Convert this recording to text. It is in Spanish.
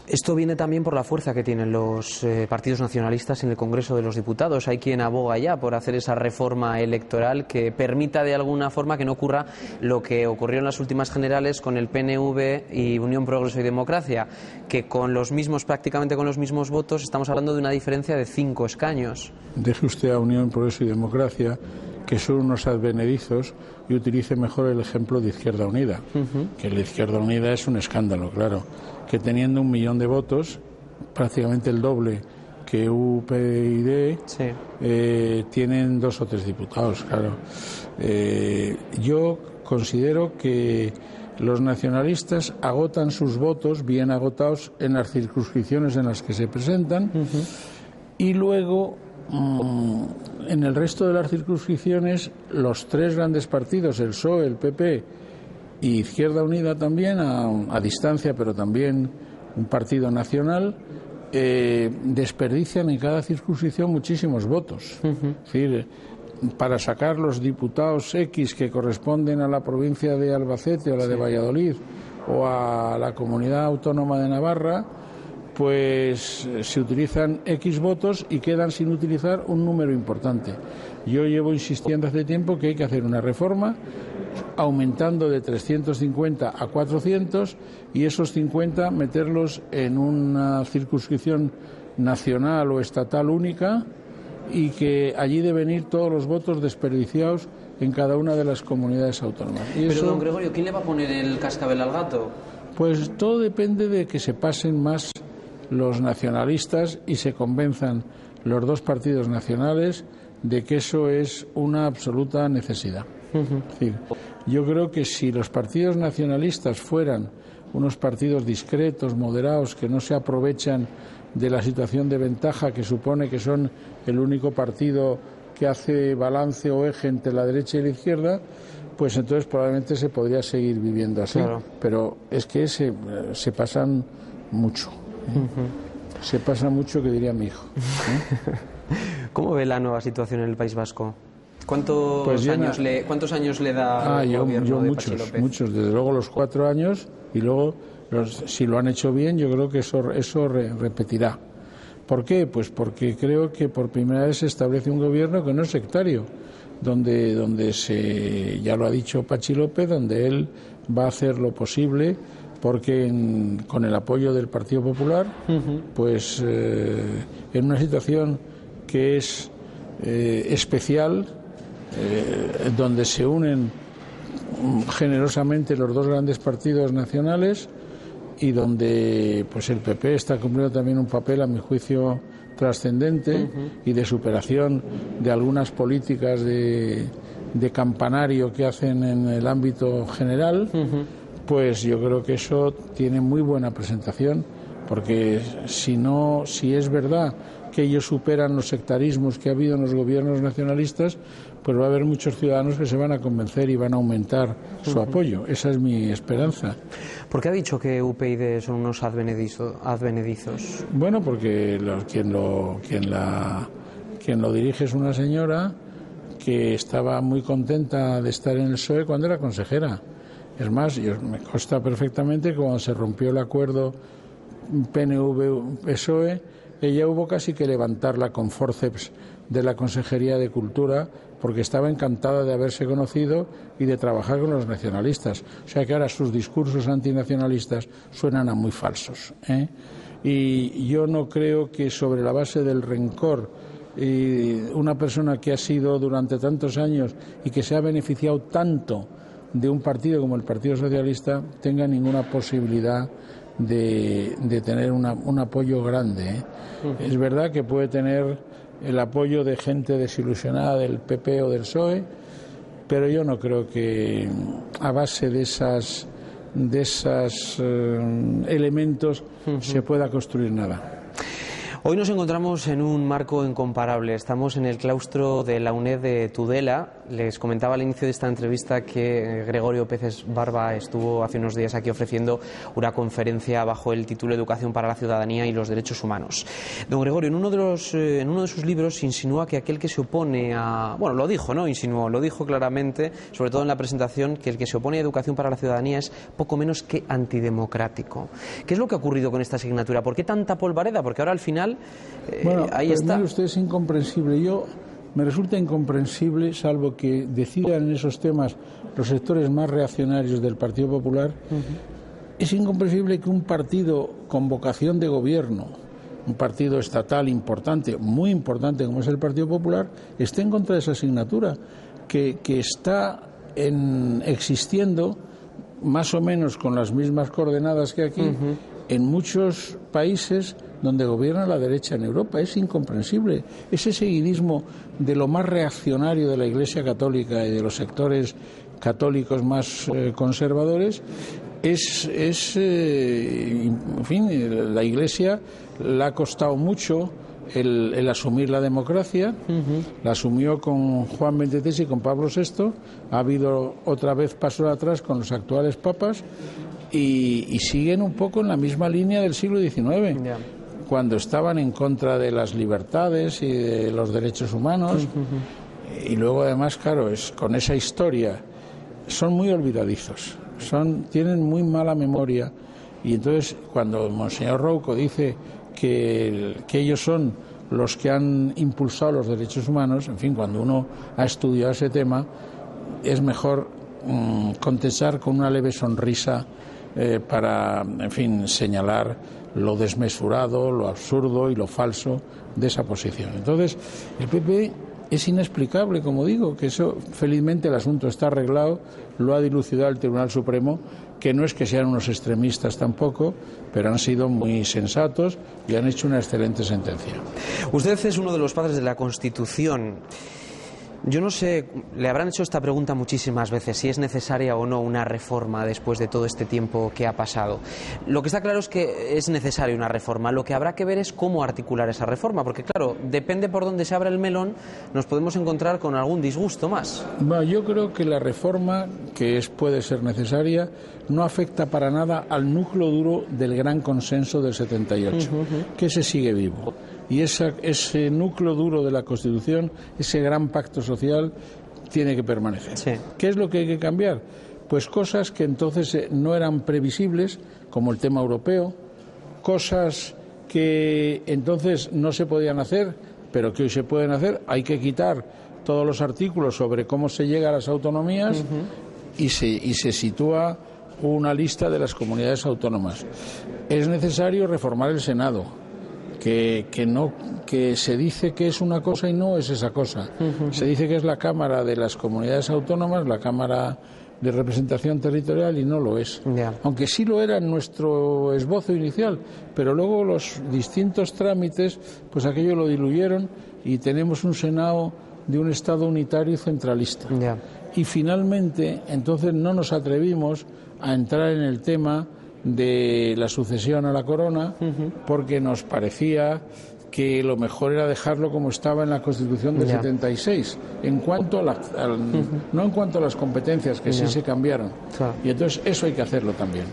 Esto viene también por la fuerza que tienen los partidos nacionalistas en el Congreso de los Diputados. Hay quien aboga ya por hacer esa reforma electoral que permita de alguna forma que no ocurra lo que ocurrió en las últimas generales con el PNV y Unión Progreso y Democracia, que prácticamente con los mismos votos estamos hablando de una diferencia de 5 escaños. Deje usted a Unión Progreso y Democracia, que son unos advenedizos, y utilice mejor el ejemplo de Izquierda Unida, que la Izquierda Unida es un escándalo, claro, que teniendo 1 millón de votos, prácticamente el doble que UPyD, tienen 2 o 3 diputados, claro. Yo considero que los nacionalistas agotan sus votos, bien agotados, en las circunscripciones en las que se presentan, y luego en el resto de las circunscripciones los 3 grandes partidos, el PSOE, el PP y Izquierda Unida también, a distancia, pero también un partido nacional, desperdician en cada circunscripción muchísimos votos. Es decir, para sacar los diputados X que corresponden a la provincia de Albacete o la de Valladolid o a la comunidad autónoma de Navarra, pues se utilizan X votos y quedan sin utilizar un número importante. Yo llevo insistiendo hace tiempo que hay que hacer una reforma aumentando de 350 a 400 y esos 50 meterlos en una circunscripción nacional o estatal única y que allí deben ir todos los votos desperdiciados en cada una de las comunidades autónomas. Pero, don Gregorio, ¿quién le va a poner el cascabel al gato? Pues todo depende de que se pasen más los nacionalistas y se convenzan los 2 partidos nacionales de que eso es una absoluta necesidad. Es decir, yo creo que si los partidos nacionalistas fueran unos partidos discretos, moderados, que no se aprovechan de la situación de ventaja que supone que son el único partido que hace balance o eje entre la derecha y la izquierda, pues entonces probablemente se podría seguir viviendo así. Claro. Pero es que se pasan mucho. Se pasa mucho, que diría mi hijo. ¿Cómo ve la nueva situación en el País Vasco? ¿Cuántos años le da el gobierno de Patxi López? Muchos, desde luego los 4 años, y luego si lo han hecho bien, yo creo que eso repetirá. ¿Por qué? Pues porque creo que por primera vez se establece un gobierno que no es sectario, donde ya lo ha dicho Patxi López, donde él va a hacer lo posible porque con el apoyo del Partido Popular, pues en una situación que es especial, donde se unen generosamente los 2 grandes partidos nacionales y donde pues el PP está cumpliendo también un papel, a mi juicio, trascendente y de superación de algunas políticas de campanario que hacen en el ámbito general. Pues yo creo que eso tiene muy buena presentación, porque si es verdad que ellos superan los sectarismos que ha habido en los gobiernos nacionalistas, pues va a haber muchos ciudadanos que se van a convencer y van a aumentar su apoyo. Esa es mi esperanza. ¿Por qué ha dicho que UPyD son unos advenedizos? Bueno, porque quien lo dirige es una señora que estaba muy contenta de estar en el PSOE cuando era consejera. Es más, me consta perfectamente que cuando se rompió el acuerdo PNV-PSOE, ella hubo casi que levantarla con forceps de la Consejería de Cultura, porque estaba encantada de haberse conocido y de trabajar con los nacionalistas. O sea que ahora sus discursos antinacionalistas suenan a muy falsos, Y yo no creo que sobre la base del rencor, una persona que ha sido durante tantos años y que se ha beneficiado tanto de un partido como el Partido Socialista tenga ninguna posibilidad de tener un apoyo grande. Es verdad que puede tener el apoyo de gente desilusionada del PP o del PSOE, pero yo no creo que a base de esos elementos se pueda construir nada. Hoy nos encontramos en un marco incomparable. Estamos en el claustro de la UNED de Tudela. Les comentaba al inicio de esta entrevista que Gregorio Peces Barba estuvo hace unos días aquí ofreciendo una conferencia bajo el título Educación para la Ciudadanía y los Derechos Humanos. Don Gregorio, en uno de sus libros insinúa que aquel que se opone a... Bueno, lo dijo, ¿no? Insinuó, lo dijo claramente, sobre todo en la presentación, que el que se opone a Educación para la Ciudadanía es poco menos que antidemocrático. ¿Qué es lo que ha ocurrido con esta asignatura? ¿Por qué tanta polvareda? Porque ahora al final... ahí está. Mire usted, es incomprensible. Me resulta incomprensible, salvo que decidan en esos temas los sectores más reaccionarios del Partido Popular, es incomprensible que un partido con vocación de gobierno, un partido estatal importante, muy importante como es el Partido Popular, esté en contra de esa asignatura, que está existiendo más o menos con las mismas coordenadas que aquí, en muchos países donde gobierna la derecha en Europa. Es incomprensible. Ese seguidismo de lo más reaccionario de la Iglesia Católica y de los sectores católicos más conservadores en fin, la Iglesia le ha costado mucho el asumir la democracia. La asumió con Juan XXIII y con Pablo VI. Ha habido otra vez pasos atrás con los actuales papas y siguen un poco en la misma línea del siglo XIX. Cuando estaban en contra de las libertades y de los derechos humanos. Y luego además, claro, con esa historia son muy olvidadizos, tienen muy mala memoria, y entonces cuando Monseñor Rouco dice que ellos son los que han impulsado los derechos humanos, en fin, cuando uno ha estudiado ese tema es mejor contestar con una leve sonrisa para, en fin, señalar lo desmesurado, lo absurdo y lo falso de esa posición. Entonces, el PP es inexplicable, como digo, que eso, felizmente el asunto está arreglado, lo ha dilucidado el Tribunal Supremo, que no es que sean unos extremistas tampoco, pero han sido muy sensatos y han hecho una excelente sentencia. Usted es uno de los padres de la Constitución. Yo no sé, le habrán hecho esta pregunta muchísimas veces, si es necesaria o no una reforma después de todo este tiempo que ha pasado. Lo que está claro es que es necesaria una reforma. Lo que habrá que ver es cómo articular esa reforma, porque claro, depende por dónde se abra el melón, nos podemos encontrar con algún disgusto más. Bueno, yo creo que la reforma, que puede ser necesaria, no afecta para nada al núcleo duro del gran consenso del 78, que ese sigue vivo. Y ese núcleo duro de la Constitución, ese gran pacto social, tiene que permanecer. Sí. ¿Qué es lo que hay que cambiar? Pues cosas que entonces no eran previsibles, como el tema europeo, cosas que entonces no se podían hacer, pero que hoy se pueden hacer. Hay que quitar todos los artículos sobre cómo se llega a las autonomías y se sitúa una lista de las comunidades autónomas. Es necesario reformar el Senado, que se dice que es una cosa y no es esa cosa. Se dice que es la Cámara de las Comunidades Autónomas, la Cámara de Representación Territorial, y no lo es. Aunque sí lo era en nuestro esbozo inicial, pero luego los distintos trámites, pues aquello lo diluyeron y tenemos un Senado de un Estado unitario y centralista. Y finalmente, entonces no nos atrevimos a entrar en el tema de la sucesión a la corona, porque nos parecía que lo mejor era dejarlo como estaba en la Constitución del 76, en cuanto no en cuanto a las competencias, que sí se cambiaron. Y entonces eso hay que hacerlo también.